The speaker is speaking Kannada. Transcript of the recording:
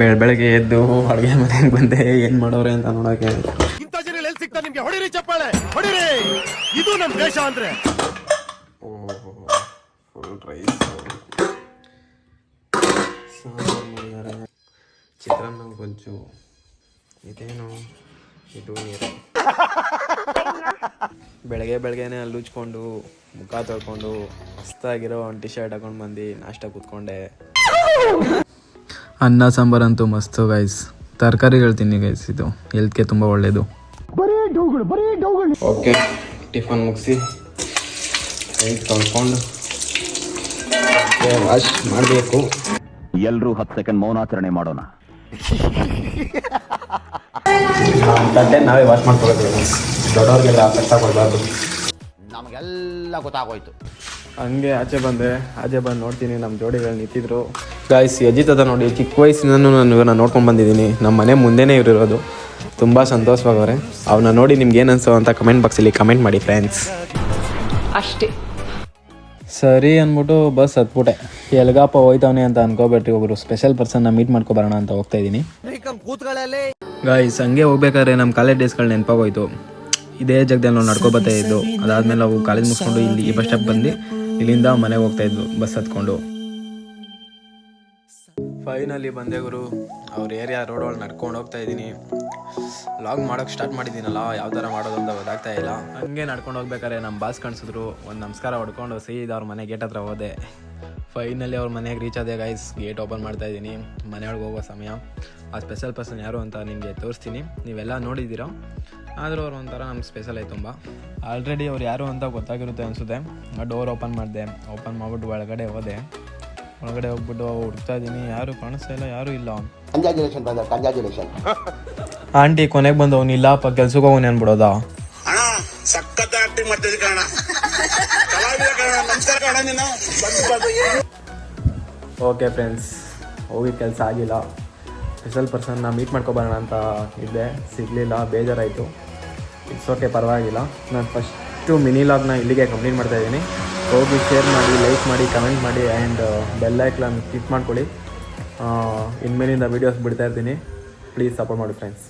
ಬೆಳಗ್ಗೆ ಎದ್ದು ಅಡುಗೆ ಮನೆಗೆ ಬಂದೆ ಏನು ಮಾಡೋರೆ ಅಂತ ನೋಡೋಕೆ. ಇಂಥ ಜನ ಎಲ್ಲಿ ಸಿಗ್ತಾರೆ ನಿಮ್ಗೆ? ಹೊಡಿರಿ ಚಪ್ಪಾಳೆ, ಹೊಡಿರಿ. ಇದು ನಮ್ಮ ದೇಶ ಅಂದ್ರೆ. ಫುಲ್ ರೈಸ್, ಚಿತ್ರಾನ್ನ ಗೊಜ್ಜು, ಇದೇನು ಇದು ನೀರು. ಬೆಳಗ್ಗೆನೆ ಅಲ್ಲಿ ಉಜ್ಕೊಂಡು ಮುಖ ತೊಳ್ಕೊಂಡು ಮಸ್ತಾಗಿರೋ ಒಂದು ಟಿ ಶರ್ಟ್ ಹಾಕೊಂಡು ಬಂದು ನಾಷ್ಟ ಕೂತ್ಕೊಂಡೆ. ಅನ್ನ ಸಾಂಬಾರಂತೂ ಮಸ್ತು ಗೈಸ್. ತರಕಾರಿಗಳು ತಿನ್ನಿ ಗೈಸ್, ಇದು ಹೆಲ್ತ್ಗೆ ತುಂಬ ಒಳ್ಳೆಯದು. ಓಕೆ, ಟಿಫನ್ ಮುಗಿಸಿ ಕೈ ತೊಳ್ಕೊಂಡು ವಾಶ್ ಮಾಡಬೇಕು. ಎಲ್ಲರೂ 10 ಸೆಕೆಂಡ್ ಮೌನಾಚರಣೆ ಮಾಡೋಣ. ತಟ್ಟೆ ನಾವೇ ವಾಶ್ ಮಾಡ್ಕೊಳ್ಬೇಕು, ದೊಡ್ಡವ್ರಿಗೆಲ್ಲ ಕಷ್ಟ ಕೊಡಬಾರ್ದು. ನಮಗೆಲ್ಲ ಗೊತ್ತಾಗೋಯ್ತು. ಹಂಗೆ ಆಚೆ ಬಂದು ನೋಡ್ತೀನಿ ನಮ್ಮ ಜೋಡಿಗಳು ನಿಂತಿದ್ರು ಗಾಯ್ಸ್. ಅಜಿತ್ ನೋಡಿ, ಚಿಕ್ಕ ವಯಸ್ಸಿನೂ ನಾನು ಇವ್ರನ್ನ ನೋಡ್ಕೊಂಡು ಬಂದಿದ್ದೀನಿ. ನಮ್ಮ ಮನೆ ಮುಂದೆನೇ ಇರೋದು. ತುಂಬ ಸಂತೋಷವಾಗವ್ರೆ. ಅವನ್ನ ನೋಡಿ ನಿಮ್ಗೆ ಏನು ಅನ್ಸೋ ಅಂತ ಕಮೆಂಟ್ ಬಾಕ್ಸಲ್ಲಿ ಕಮೆಂಟ್ ಮಾಡಿ ಫ್ರೆಂಡ್ಸ್. ಅಷ್ಟೇ ಸರಿ ಅಂದ್ಬಿಟ್ಟು ಬಸ್ ಹತ್ಬಿಟ್ಟೆ. ಎಲ್ಗಪ್ಪ ಹೋಯ್ತವನೆ ಅಂತ ಅನ್ಕೋಬೇಡ್ರಿ, ಒಬ್ಬರು ಸ್ಪೆಷಲ್ ಪರ್ಸನ್ನ ಮೀಟ್ ಮಾಡ್ಕೊಬರೋಣ ಅಂತ ಹೋಗ್ತಾ ಇದ್ದೀನಿ ಗಾಯ್ಸ್. ಹಂಗೆ ಹೋಗ್ಬೇಕಾದ್ರೆ ನಮ್ಮ ಕಾಲೇಜ್ ಡೇಸ್ಗಳು ನೆನಪಾಗೋಯ್ತು. ಇದೇ ಜಾಗದಲ್ಲಿ ನಾವು ನಡ್ಕೊಬತ್ತಾ ಇದ್ದು. ಅದಾದ್ಮೇಲೆ ನಾವು ಕಾಲೇಜ್ ಮುಗಿಸ್ಕೊಂಡು ಇಲ್ಲಿ ಈ ಬಸ್ ಸ್ಟಾಪ್ ಬಂದು ಇಲ್ಲಿಂದ ಮನೆಗೆ ಹೋಗ್ತಾ ಇದ್ವು ಬಸ್ ಹತ್ಕೊಂಡು. ಫೈನಲಿ ಬಂದೆ ಗುರು. ಅವ್ರ ಏರಿಯಾ ರೋಡ್ ಒಳಗೆ ನಡ್ಕೊಂಡು ಹೋಗ್ತಾ ಇದ್ದೀನಿ. ಲಾಗ್ ಮಾಡೋಕೆ ಸ್ಟಾರ್ಟ್ ಮಾಡಿದ್ದೀನಲ್ಲ, ಯಾವ ಥರ ಮಾಡೋದು ಅಂತ ಗೊತ್ತಾಗ್ತಾ ಇಲ್ಲ. ಹಂಗೆ ನಡ್ಕೊಂಡು ಹೋಗ್ಬೇಕಾದ್ರೆ ನಮ್ಮ ಬಾಸ್ ಕಾಣಿಸಿದ್ರು. ಒಂದು ನಮಸ್ಕಾರ ಹೊಡ್ಕೊಂಡು ಸೀದಾ ಅವ್ರ ಮನೆ ಗೇಟ್ ಹತ್ರ ಹೋದೆ. ಫೈನಲಿ ಅವ್ರ ಮನೆಗೆ ರೀಚ್ ಆದೆ ಗೈಸ್. ಗೇಟ್ ಓಪನ್ ಮಾಡ್ತಾ ಇದ್ದೀನಿ. ಮನೆಯೊಳಗೆ ಹೋಗೋ ಸಮಯ. ಆ ಸ್ಪೆಷಲ್ ಪರ್ಸನ್ ಯಾರು ಅಂತ ನಿಮಗೆ ತೋರಿಸ್ತೀನಿ. ನೀವೆಲ್ಲ ನೋಡಿದ್ದೀರೋ, ಆದರೂ ಅವ್ರು ಒಂಥರ ನಮ್ಗೆ ಸ್ಪೆಷಲ್ ಆಯ್ತು ತುಂಬ. ಆಲ್ರೆಡಿ ಅವ್ರು ಯಾರು ಅಂತ ಗೊತ್ತಾಗಿರುತ್ತೆ ಅನಿಸುತ್ತೆ. ಆ ಡೋರ್ ಓಪನ್ ಮಾಡಿದೆ. ಓಪನ್ ಮಾಡಿಬಿಟ್ಟು ಒಳಗಡೆ ಹೋದೆ. ಒಳಗಡೆ ಹೋಗ್ಬಿಟ್ಟು ಹುಡುಕ್ತಾ ಇದ್ದೀನಿ, ಯಾರು ಕಾಣಿಸ್ತಾ ಇಲ್ಲ, ಯಾರೂ ಇಲ್ಲ. ಆಂಟಿ ಕೊನೆಗೆ ಬಂದು ಅವನಿಲ್ಲಪ್ಪ ಕೆಲ್ಸಕ್ಕೆ ಹೋಗೋನೆ ಅನ್ಬಿಡೋದಾ. ಓಕೆ ಫ್ರೆಂಡ್ಸ್, ಹೋಗಿದ್ದ ಕೆಲಸ ಆಗಿಲ್ಲ. ಸ್ಪೆಷಲ್ ಪರ್ಸನ್ನ ಮೀಟ್ ಮಾಡ್ಕೊಬರೋಣ ಅಂತ ಇದ್ದೆ, ಸಿಗಲಿಲ್ಲ, ಬೇಜಾರಾಯಿತು. ಇಟ್ಸ್ ಓಕೆ, ಪರವಾಗಿಲ್ಲ. ನಾನು ಫಸ್ಟು ಮಿನಿ ಲಾಗ್ನ ಇಲ್ಲಿಗೆ ಕಂಪ್ಲೀಟ್ ಮಾಡ್ತಾಯಿದ್ದೀನಿ. ಹೋಗಿ ಶೇರ್ ಮಾಡಿ, ಲೈಕ್ ಮಾಡಿ, ಕಮೆಂಟ್ ಮಾಡಿ ಆ್ಯಂಡ್ ಬೆಲ್ ಐಕಾನ್ ಕ್ಲಿಕ್ ಮಾಡ್ಕೊಳ್ಳಿ. ಇನ್ಮೇಲಿಂದ ವೀಡಿಯೋಸ್ ಬಿಡ್ತಾ ಇರ್ತೀನಿ. ಪ್ಲೀಸ್ ಸಪೋರ್ಟ್ ಮಾಡಿ ಫ್ರೆಂಡ್ಸ್.